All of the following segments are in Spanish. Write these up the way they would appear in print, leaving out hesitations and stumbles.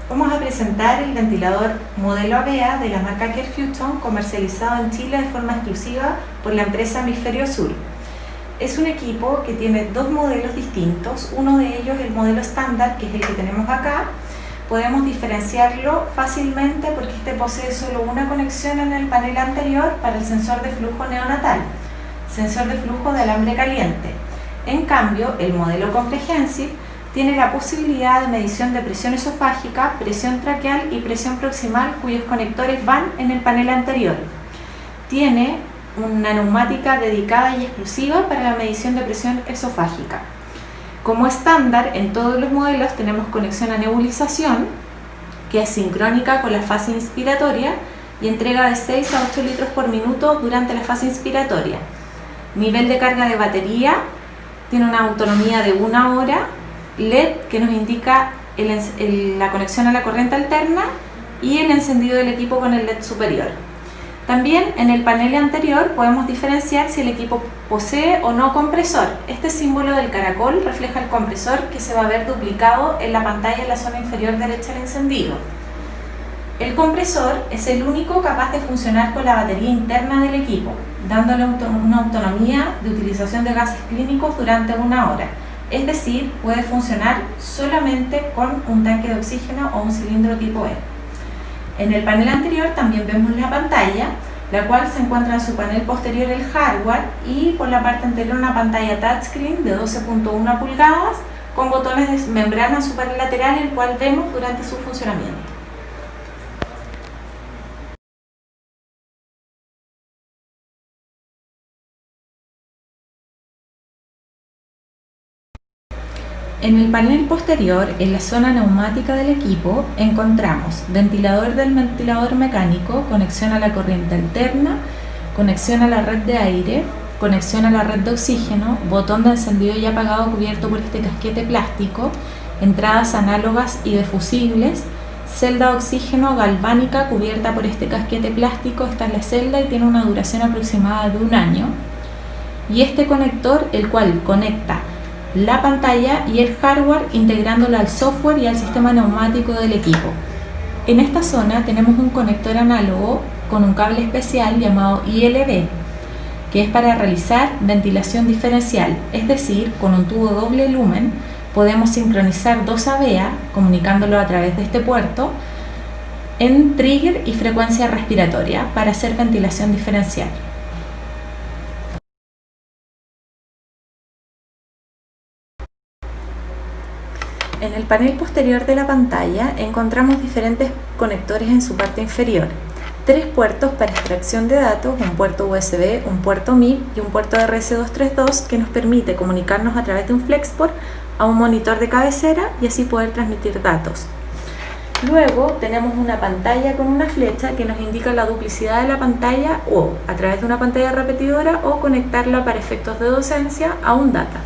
Vamos a presentar el ventilador modelo AVEA de la marca Carefusion, comercializado en Chile de forma exclusiva por la empresa Hemisferio Sur. Es un equipo que tiene dos modelos distintos, uno de ellos el modelo estándar, que es el que tenemos acá. Podemos diferenciarlo fácilmente porque este posee solo una conexión en el panel anterior para el sensor de flujo neonatal, sensor de flujo de alambre caliente. En cambio, el modelo Comprehensive tiene la posibilidad de medición de presión esofágica, presión traqueal y presión proximal, cuyos conectores van en el panel anterior. Tiene una neumática dedicada y exclusiva para la medición de presión esofágica. Como estándar, en todos los modelos tenemos conexión a nebulización, que es sincrónica con la fase inspiratoria y entrega de 6 a 8 litros por minuto durante la fase inspiratoria. Nivel de carga de batería, tiene una autonomía de 1 hora, LED que nos indica la conexión a la corriente alterna y el encendido del equipo con el LED superior. También en el panel anterior podemos diferenciar si el equipo posee o no compresor. Este símbolo del caracol refleja el compresor, que se va a ver duplicado en la pantalla en la zona inferior derecha del encendido. El compresor es el único capaz de funcionar con la batería interna del equipo, dándole una autonomía de utilización de gases clínicos durante 1 hora. Es decir, puede funcionar solamente con un tanque de oxígeno o un cilindro tipo E. En el panel anterior también vemos la pantalla, la cual se encuentra en su panel posterior el hardware y por la parte anterior una pantalla touchscreen de 12.1 pulgadas con botones de membrana superlateral, el cual vemos durante su funcionamiento. En el panel posterior, en la zona neumática del equipo, encontramos ventilador del ventilador mecánico, conexión a la corriente alterna, conexión a la red de aire, conexión a la red de oxígeno, botón de encendido y apagado cubierto por este casquete plástico, entradas análogas y defusibles, celda de oxígeno galvánica cubierta por este casquete plástico. Esta es la celda y tiene una duración aproximada de 1 año. Y este conector, el cual conecta la pantalla y el hardware, integrándola al software y al sistema neumático del equipo. En esta zona tenemos un conector análogo con un cable especial llamado ILB, que es para realizar ventilación diferencial, es decir, con un tubo doble lumen podemos sincronizar 2 AVEA, comunicándolo a través de este puerto, en trigger y frecuencia respiratoria para hacer ventilación diferencial. En el panel posterior de la pantalla encontramos diferentes conectores en su parte inferior. 3 puertos para extracción de datos, un puerto USB, un puerto MIP y un puerto RS232 que nos permite comunicarnos a través de un FlexPort a un monitor de cabecera y así poder transmitir datos. Luego tenemos una pantalla con una flecha que nos indica la duplicidad de la pantalla o a través de una pantalla repetidora o conectarla para efectos de docencia a un data.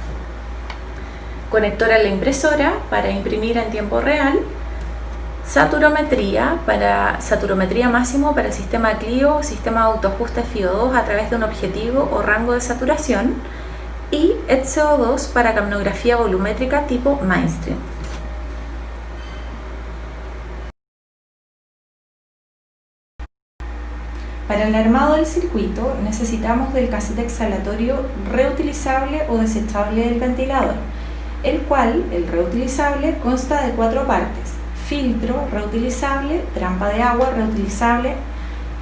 Conector a la impresora para imprimir en tiempo real, saturometría máximo para el sistema Clio, sistema de autoajuste FIO2 a través de un objetivo o rango de saturación y ETCO2 para capnografía volumétrica tipo Mainstream. Para el armado del circuito necesitamos del casete exhalatorio reutilizable o desechable del ventilador, el cual, el reutilizable, consta de 4 partes: filtro reutilizable, trampa de agua reutilizable,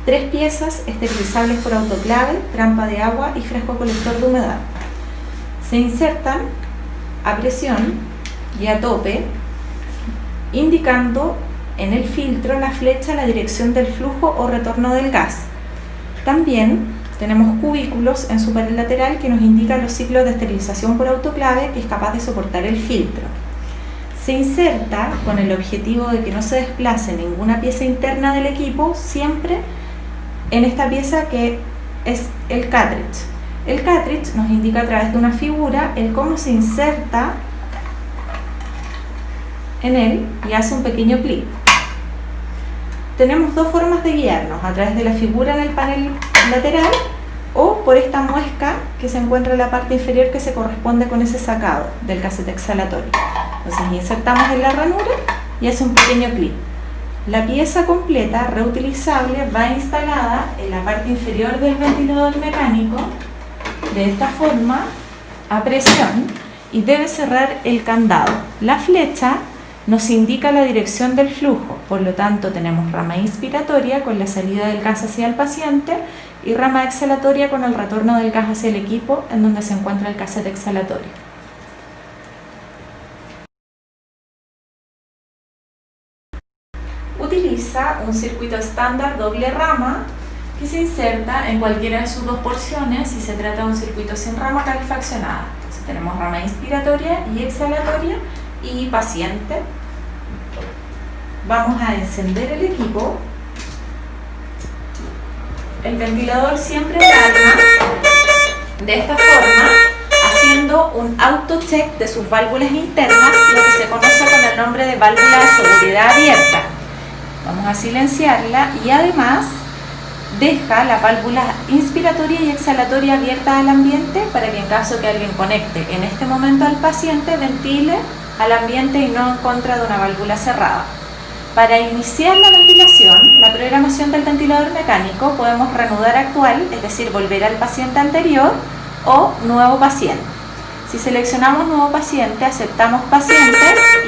3 piezas esterilizables por autoclave, trampa de agua y frasco colector de humedad. Se insertan a presión y a tope, indicando en el filtro la flecha la dirección del flujo o retorno del gas. También tenemos cubículos en su pared lateral que nos indican los ciclos de esterilización por autoclave que es capaz de soportar el filtro. Se inserta con el objetivo de que no se desplace ninguna pieza interna del equipo, siempre en esta pieza que es el cartridge. El cartridge nos indica a través de una figura el cómo se inserta en él y hace un pequeño clic. Tenemos 2 formas de guiarnos: a través de la figura en el panel lateral o por esta muesca que se encuentra en la parte inferior, que se corresponde con ese sacado del casete exhalatorio. Entonces insertamos en la ranura y hace un pequeño clic. La pieza completa, reutilizable, va instalada en la parte inferior del ventilador mecánico, de esta forma, a presión, y debe cerrar el candado. La flecha nos indica la dirección del flujo, por lo tanto tenemos rama inspiratoria con la salida del gas hacia el paciente y rama exhalatoria con el retorno del gas hacia el equipo en donde se encuentra el cassette exhalatorio. Utiliza un circuito estándar doble rama que se inserta en cualquiera de sus dos porciones si se trata de un circuito sin rama calefaccionada. Entonces tenemos rama inspiratoria y exhalatoria y paciente. Vamos a encender el equipo. El ventilador siempre alarma de esta forma, haciendo un auto-check de sus válvulas internas, lo que se conoce con el nombre de válvula de seguridad abierta. Vamos a silenciarla y además deja la válvula inspiratoria y exhalatoria abierta al ambiente para que en caso que alguien conecte en este momento al paciente, ventile al ambiente y no en contra de una válvula cerrada. Para iniciar la ventilación, la programación del ventilador mecánico, podemos reanudar actual, es decir, volver al paciente anterior, o nuevo paciente. Si seleccionamos nuevo paciente, aceptamos paciente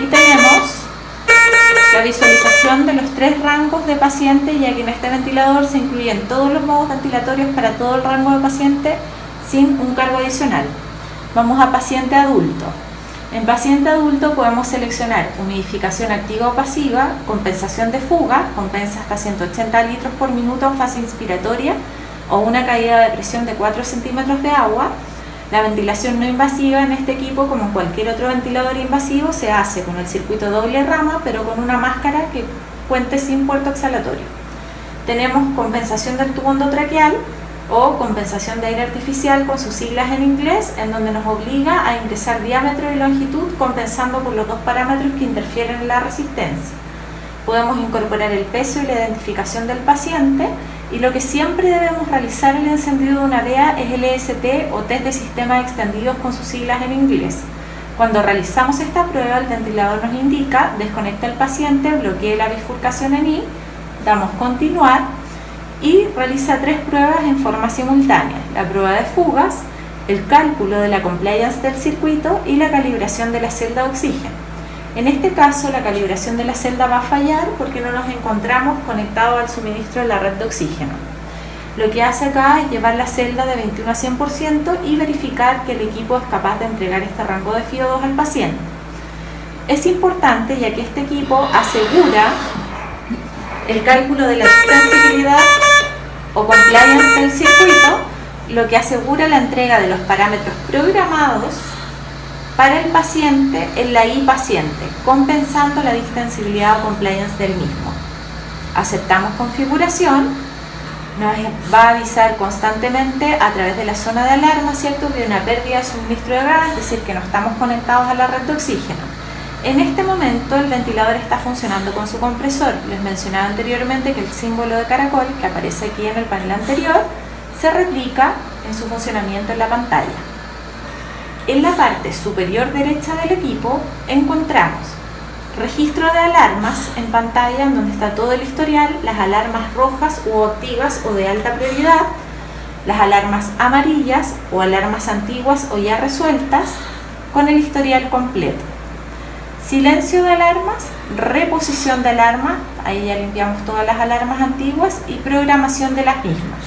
y tenemos la visualización de los 3 rangos de paciente, ya que en este ventilador se incluyen todos los modos ventilatorios para todo el rango de paciente sin un cargo adicional. Vamos a paciente adulto. En paciente adulto podemos seleccionar humidificación activa o pasiva, compensación de fuga, compensa hasta 180 litros por minuto en fase inspiratoria, o una caída de presión de 4 centímetros de agua. La ventilación no invasiva en este equipo, como en cualquier otro ventilador invasivo, se hace con el circuito doble rama, pero con una máscara que cuente sin puerto exhalatorio. Tenemos compensación del tubo endotraqueal o compensación de aire artificial con sus siglas en inglés, en donde nos obliga a ingresar diámetro y longitud compensando por los 2 parámetros que interfieren en la resistencia. Podemos incorporar el peso y la identificación del paciente, y lo que siempre debemos realizar en el encendido de una vea es el EST o test de sistemas extendidos con sus siglas en inglés. Cuando realizamos esta prueba, el ventilador nos indica desconecta al paciente, bloquee la bifurcación en I, damos continuar y realiza 3 pruebas en forma simultánea: la prueba de fugas, el cálculo de la compliance del circuito y la calibración de la celda de oxígeno. En este caso, la calibración de la celda va a fallar porque no nos encontramos conectados al suministro de la red de oxígeno. Lo que hace acá es llevar la celda de 21 a 100% y verificar que el equipo es capaz de entregar este rango de FiO2 al paciente. Es importante ya que este equipo asegura el cálculo de la distensibilidad o compliance del circuito, lo que asegura la entrega de los parámetros programados para el paciente en la I paciente, compensando la distensibilidad o compliance del mismo. Aceptamos configuración, nos va a avisar constantemente a través de la zona de alarma, ¿cierto?, de una pérdida de suministro de gas, es decir, que no estamos conectados a la red de oxígeno. En este momento el ventilador está funcionando con su compresor. Les mencionaba anteriormente que el símbolo de caracol que aparece aquí en el panel anterior se replica en su funcionamiento en la pantalla. En la parte superior derecha del equipo encontramos registro de alarmas en pantalla, en donde está todo el historial, las alarmas rojas u activas o de alta prioridad, las alarmas amarillas o alarmas antiguas o ya resueltas, con el historial completo. Silencio de alarmas, reposición de alarma, ahí ya limpiamos todas las alarmas antiguas, y programación de las mismas.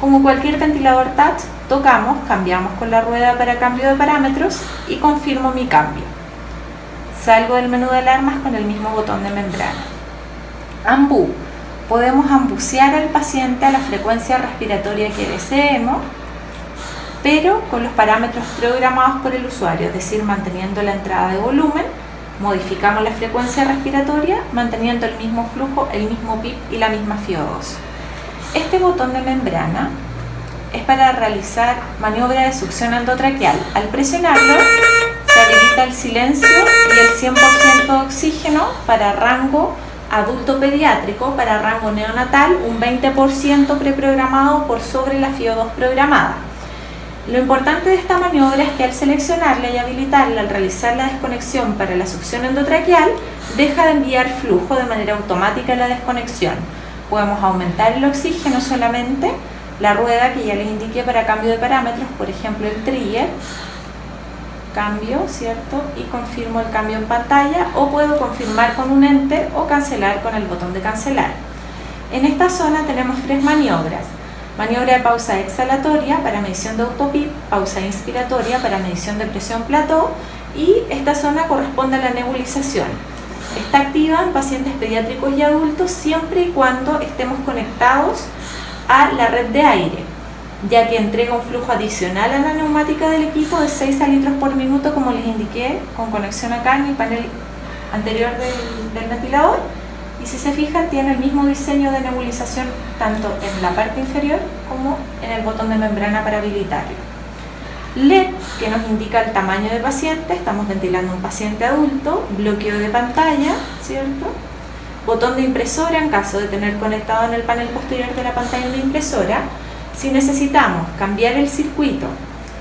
Como cualquier ventilador touch, tocamos, cambiamos con la rueda para cambio de parámetros y confirmo mi cambio. Salgo del menú de alarmas con el mismo botón de membrana. AMBU. Podemos ambucear al paciente a la frecuencia respiratoria que deseemos, pero con los parámetros programados por el usuario, es decir, manteniendo la entrada de volumen. Modificamos la frecuencia respiratoria manteniendo el mismo flujo, el mismo PIB y la misma FiO2. Este botón de membrana es para realizar maniobra de succión endotraqueal. Al presionarlo se habilita el silencio y el 100% de oxígeno para rango adulto pediátrico. Para rango neonatal un 20% preprogramado por sobre la FiO2 programada. Lo importante de esta maniobra es que al seleccionarla y habilitarla, al realizar la desconexión para la succión endotraqueal, deja de enviar flujo de manera automática a la desconexión. Podemos aumentar el oxígeno solamente, la rueda que ya les indiqué para cambio de parámetros, por ejemplo el trigger, cambio, ¿cierto? Y confirmo el cambio en pantalla, o puedo confirmar con un enter o cancelar con el botón de cancelar. En esta zona tenemos tres maniobras. Maniobra de pausa exhalatoria para medición de autopip, pausa inspiratoria para medición de presión plató, y esta zona corresponde a la nebulización. Está activa en pacientes pediátricos y adultos siempre y cuando estemos conectados a la red de aire, ya que entrega un flujo adicional a la neumática del equipo de 6 litros por minuto, como les indiqué, con conexión acá en el panel anterior del ventilador. Y si se fijan, tiene el mismo diseño de nebulización tanto en la parte inferior como en el botón de membrana para habilitarlo. LED, que nos indica el tamaño del paciente, estamos ventilando un paciente adulto, bloqueo de pantalla, ¿cierto? Botón de impresora en caso de tener conectado en el panel posterior de la pantalla una impresora. Si necesitamos cambiar el circuito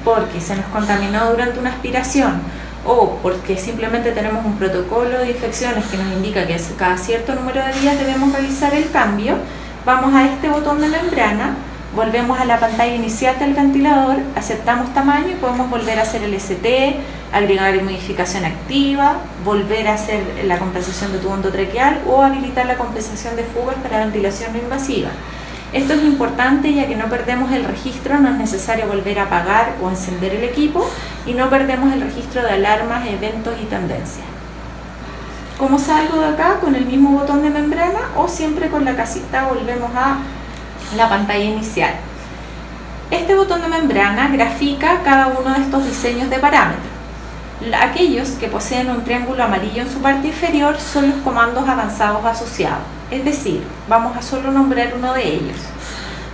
porque se nos contaminó durante una aspiración o porque simplemente tenemos un protocolo de infecciones que nos indica que cada cierto número de días debemos realizar el cambio, vamos a este botón de membrana, volvemos a la pantalla inicial del ventilador, aceptamos tamaño y podemos volver a hacer el ST, agregar modificación activa, volver a hacer la compensación de tubo endotraqueal o habilitar la compensación de fugas para ventilación no invasiva. Esto es importante ya que no perdemos el registro, no es necesario volver a apagar o encender el equipo y no perdemos el registro de alarmas, eventos y tendencias. ¿Cómo salgo de acá? Con el mismo botón de membrana o siempre con la casita volvemos a la pantalla inicial. Este botón de membrana grafica cada uno de estos diseños de parámetros. Aquellos que poseen un triángulo amarillo en su parte inferior son los comandos avanzados asociados, es decir, vamos a solo nombrar uno de ellos.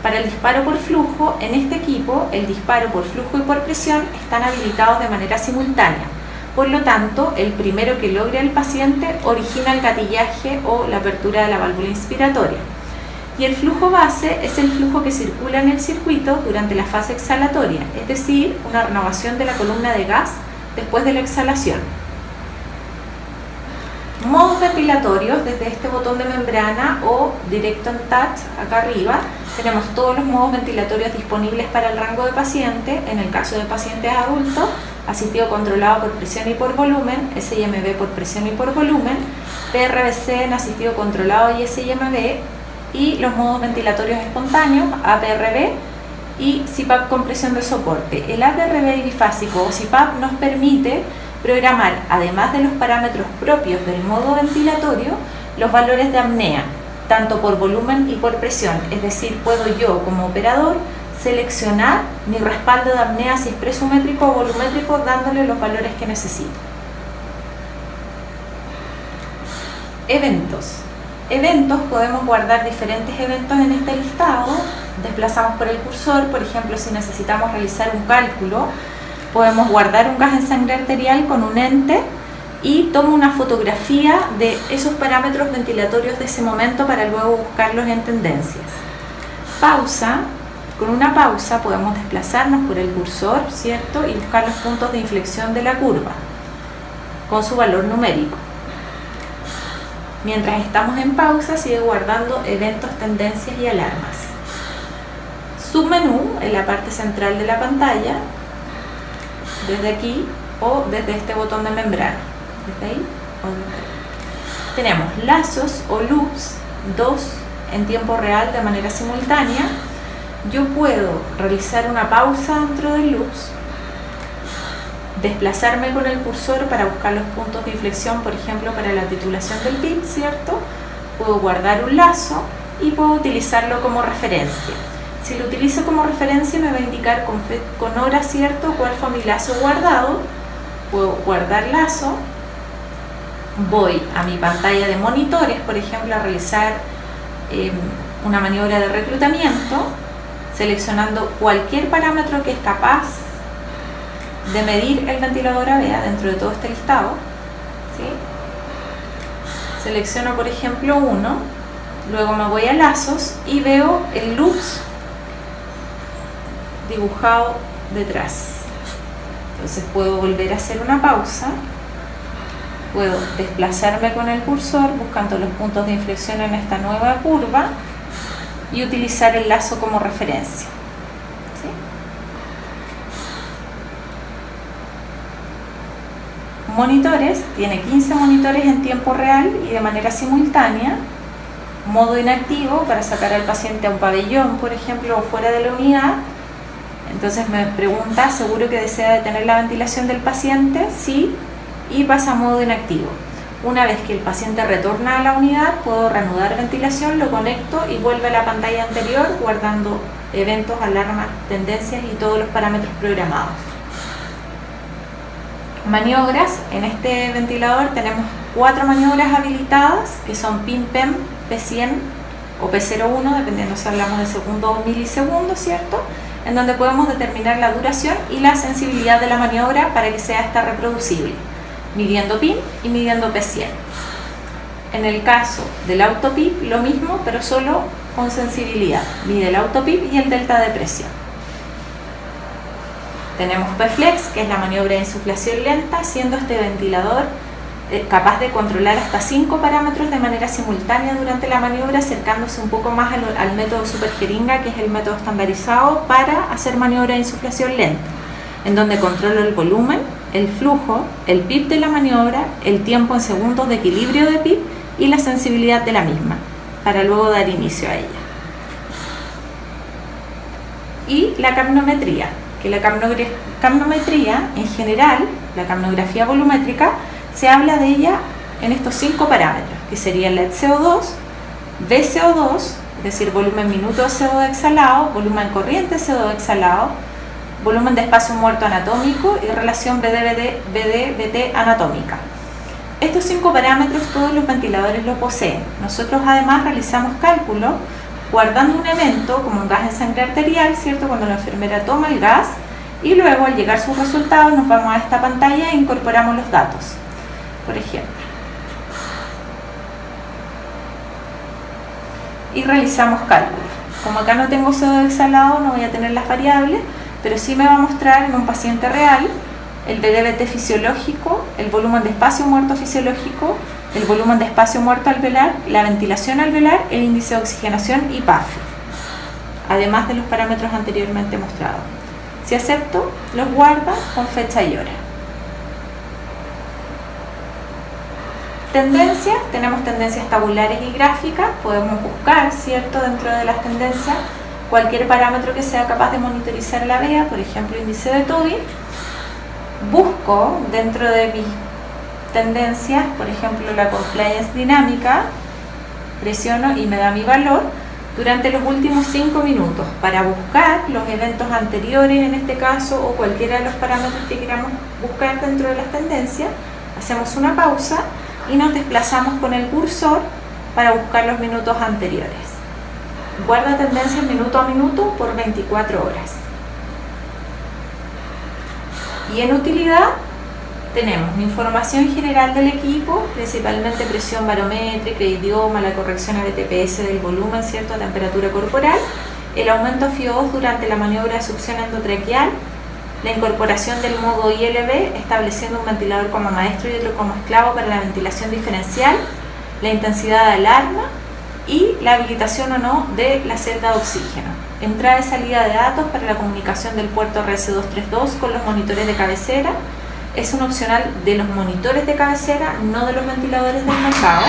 Para el disparo por flujo, en este equipo el disparo por flujo y por presión están habilitados de manera simultánea. Por lo tanto, el primero que logre el paciente origina el gatillaje o la apertura de la válvula inspiratoria. Y el flujo base es el flujo que circula en el circuito durante la fase exhalatoria, es decir, una renovación de la columna de gas después de la exhalación. Modos ventilatorios, desde este botón de membrana o directo en touch acá arriba, tenemos todos los modos ventilatorios disponibles para el rango de paciente. En el caso de pacientes adultos, asistido controlado por presión y por volumen, SIMB por presión y por volumen, PRBC en asistido controlado y SIMB, y los modos ventilatorios espontáneos, APRB y CPAP con presión de soporte. El APRB bifásico o CPAP nos permite programar, además de los parámetros propios del modo ventilatorio, los valores de apnea, tanto por volumen y por presión. Es decir, puedo yo como operador seleccionar mi respaldo de apnea, si es presumétrico o volumétrico, dándole los valores que necesito. Eventos. Eventos, podemos guardar diferentes eventos en este listado. Desplazamos por el cursor, por ejemplo, si necesitamos realizar un cálculo, podemos guardar un gas en sangre arterial con un enter y tomo una fotografía de esos parámetros ventilatorios de ese momento para luego buscarlos en tendencias. Pausa. Con una pausa podemos desplazarnos por el cursor, ¿cierto? Y buscar los puntos de inflexión de la curva con su valor numérico. Mientras estamos en pausa, sigue guardando eventos, tendencias y alarmas. Submenú en la parte central de la pantalla, desde aquí o desde este botón de membrana. Desde ahí o desde ahí. Tenemos lazos o loops, dos en tiempo real de manera simultánea. Yo puedo realizar una pausa dentro del loops, desplazarme con el cursor para buscar los puntos de inflexión, por ejemplo para la titulación del PIP, ¿cierto? Puedo guardar un lazo y puedo utilizarlo como referencia. Si lo utilizo como referencia me va a indicar con hora, ¿cierto?, cuál fue mi lazo guardado. Puedo guardar lazo, voy a mi pantalla de monitores, por ejemplo, a realizar una maniobra de reclutamiento, seleccionando cualquier parámetro que es capaz de medir el ventilador AVEA dentro de todo este listado, ¿sí? Selecciono por ejemplo uno, luego me voy a lazos y veo el loops dibujado detrás. Entonces puedo volver a hacer una pausa, puedo desplazarme con el cursor buscando los puntos de inflexión en esta nueva curva y utilizar el lazo como referencia. ¿Sí? Monitores, tiene 15 monitores en tiempo real y de manera simultánea. Modo inactivo para sacar al paciente a un pabellón, por ejemplo, o fuera de la unidad. Entonces me pregunta, ¿seguro que desea detener la ventilación del paciente? Sí, y pasa a modo inactivo. Una vez que el paciente retorna a la unidad, puedo reanudar ventilación, lo conecto y vuelve a la pantalla anterior, guardando eventos, alarmas, tendencias y todos los parámetros programados. Maniobras, en este ventilador tenemos 4 maniobras habilitadas, que son PIN-PEM, P100 o P01, dependiendo si hablamos de segundo o milisegundos, ¿cierto? En donde podemos determinar la duración y la sensibilidad de la maniobra para que sea esta reproducible, midiendo PIN y midiendo P100. En el caso del auto-PIP, lo mismo, pero solo con sensibilidad. Mide el auto-PIP y el delta de presión. Tenemos P-Flex, que es la maniobra de insuflación lenta, siendo este ventilador capaz de controlar hasta 5 parámetros de manera simultánea durante la maniobra, acercándose un poco más al método superjeringa, que es el método estandarizado para hacer maniobra de insuflación lenta, en donde controlo el volumen, el flujo, el PIP de la maniobra, el tiempo en segundos de equilibrio de PIP y la sensibilidad de la misma, para luego dar inicio a ella. Y la capnometría, que la capnometría en general, la capnografía volumétrica, se habla de ella en estos 5 parámetros, que serían la CO2, VCO2, es decir, volumen minuto de CO2 exhalado, volumen corriente de CO2 exhalado, volumen de espacio muerto anatómico y relación BD-BT anatómica. Estos 5 parámetros todos los ventiladores los poseen. Nosotros además realizamos cálculos guardando un evento como un gas en sangre arterial, ¿cierto? Cuando la enfermera toma el gas y luego al llegar sus resultados nos vamos a esta pantalla e incorporamos los datos. Por ejemplo, y realizamos cálculos. Como acá no tengo CO2 exhalado, no voy a tener las variables, pero sí me va a mostrar en un paciente real el BD-BT fisiológico, el volumen de espacio muerto fisiológico, el volumen de espacio muerto alveolar, la ventilación alveolar, el índice de oxigenación y PAF, además de los parámetros anteriormente mostrados. Si acepto, los guarda con fecha y hora. Tendencias, tenemos tendencias tabulares y gráficas, podemos buscar, ¿cierto?, dentro de las tendencias cualquier parámetro que sea capaz de monitorizar la vea, por ejemplo índice de Tobin. Busco dentro de mis tendencias, por ejemplo la compliance dinámica, presiono y me da mi valor durante los últimos 5 minutos para buscar los eventos anteriores en este caso o cualquiera de los parámetros que queramos buscar dentro de las tendencias. Hacemos una pausa y nos desplazamos con el cursor para buscar los minutos anteriores. Guarda tendencias minuto a minuto por 24 horas. Y en utilidad tenemos información general del equipo, principalmente presión barométrica, idioma, la corrección a BTPS del volumen, ¿cierto?, temperatura corporal, el aumento FiO2 durante la maniobra de succión endotraqueal, la incorporación del modo ILB, estableciendo un ventilador como maestro y otro como esclavo para la ventilación diferencial, la intensidad de alarma y la habilitación o no de la celda de oxígeno. Entrada y salida de datos para la comunicación del puerto RS232 con los monitores de cabecera. Es un opcional de los monitores de cabecera, no de los ventiladores del mercado.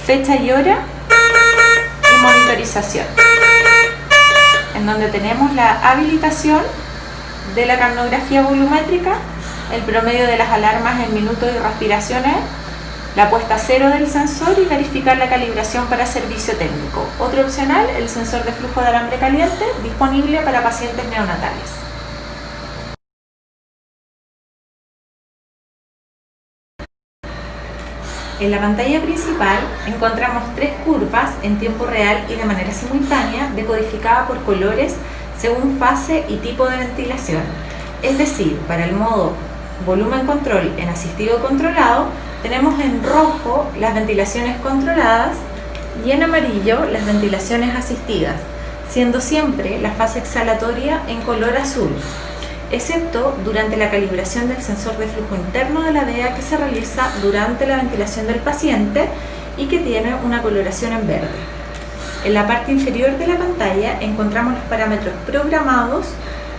Fecha y hora y monitorización, en donde tenemos la habilitación de la capnografía volumétrica, el promedio de las alarmas en minutos y respiraciones, la puesta a cero del sensor y verificar la calibración para servicio técnico. Otro opcional, el sensor de flujo de alambre caliente, disponible para pacientes neonatales. En la pantalla principal encontramos 3 curvas en tiempo real y de manera simultánea, decodificada por colores según fase y tipo de ventilación. Es decir, para el modo volumen control en asistido controlado, tenemos en rojo las ventilaciones controladas y en amarillo las ventilaciones asistidas, siendo siempre la fase exhalatoria en color azul, excepto durante la calibración del sensor de flujo interno de la DEA que se realiza durante la ventilación del paciente y que tiene una coloración en verde. En la parte inferior de la pantalla encontramos los parámetros programados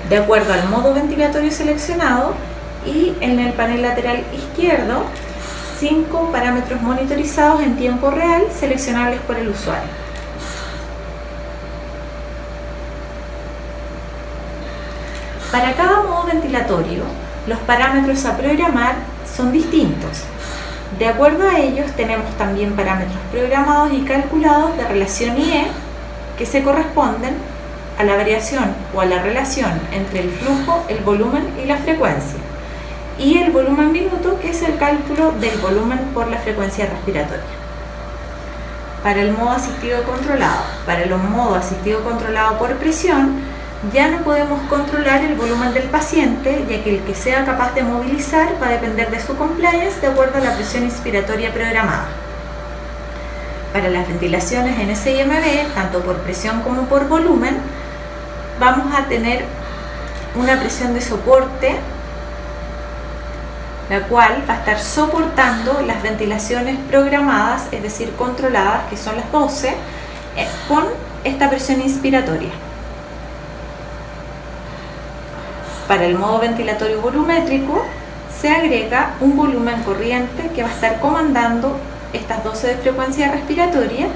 de acuerdo al modo ventilatorio seleccionado y en el panel lateral izquierdo 5 parámetros monitorizados en tiempo real seleccionables por el usuario. Para cada modo ventilatorio, los parámetros a programar son distintos. De acuerdo a ellos, tenemos también parámetros programados y calculados de relación IE que se corresponden a la variación o a la relación entre el flujo, el volumen y la frecuencia, y el volumen minuto, que es el cálculo del volumen por la frecuencia respiratoria. Para el modo asistido controlado, para el modo asistido controlado por presión, ya no podemos controlar el volumen del paciente, ya que el que sea capaz de movilizar va a depender de su compliance de acuerdo a la presión inspiratoria programada. Para las ventilaciones en SIMB, tanto por presión como por volumen, vamos a tener una presión de soporte, la cual va a estar soportando las ventilaciones programadas, es decir, controladas, que son las 12, con esta presión inspiratoria. Para el modo ventilatorio volumétrico se agrega un volumen corriente que va a estar comandando estas 12 de frecuencia respiratoria,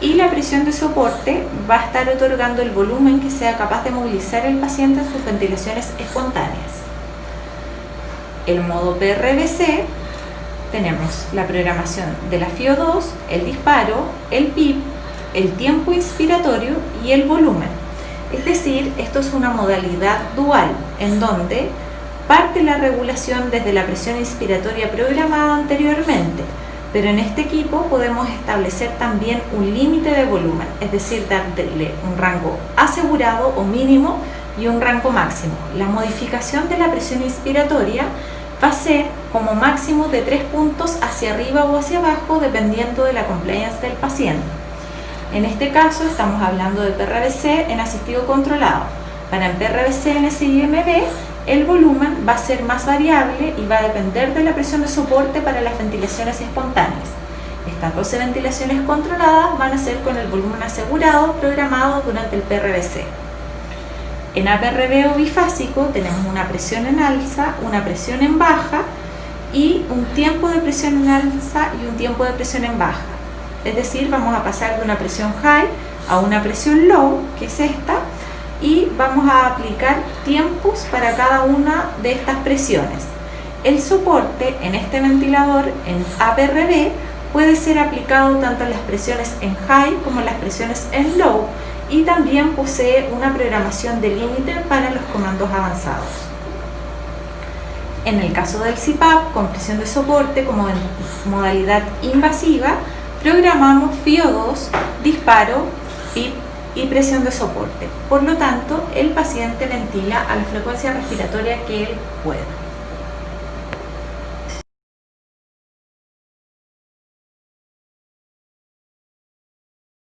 y la presión de soporte va a estar otorgando el volumen que sea capaz de movilizar el paciente en sus ventilaciones espontáneas. El modo PRBC, tenemos la programación de la FiO2, el disparo, el PIP, el tiempo inspiratorio y el volumen. Es decir, esto es una modalidad dual, en donde parte la regulación desde la presión inspiratoria programada anteriormente, pero en este equipo podemos establecer también un límite de volumen, es decir, darle un rango asegurado o mínimo y un rango máximo. La modificación de la presión inspiratoria va a ser como máximo de 3 puntos hacia arriba o hacia abajo, dependiendo de la compliance del paciente. En este caso estamos hablando de PRBC en asistido controlado. Para el PRBC en SIMB, el volumen va a ser más variable y va a depender de la presión de soporte para las ventilaciones espontáneas. Estas 12 ventilaciones controladas van a ser con el volumen asegurado programado durante el PRBC. En APRB o bifásico tenemos una presión en alza, una presión en baja y un tiempo de presión en alza y un tiempo de presión en baja. Es decir, vamos a pasar de una presión high a una presión low, que es esta, y vamos a aplicar tiempos para cada una de estas presiones. El soporte en este ventilador en APRB puede ser aplicado tanto en las presiones en high como en las presiones en low, y también posee una programación de límite para los comandos avanzados. En el caso del CPAP, con presión de soporte como en modalidad invasiva, programamos FiO2, disparo, PIP y presión de soporte. Por lo tanto, el paciente ventila a la frecuencia respiratoria que él pueda.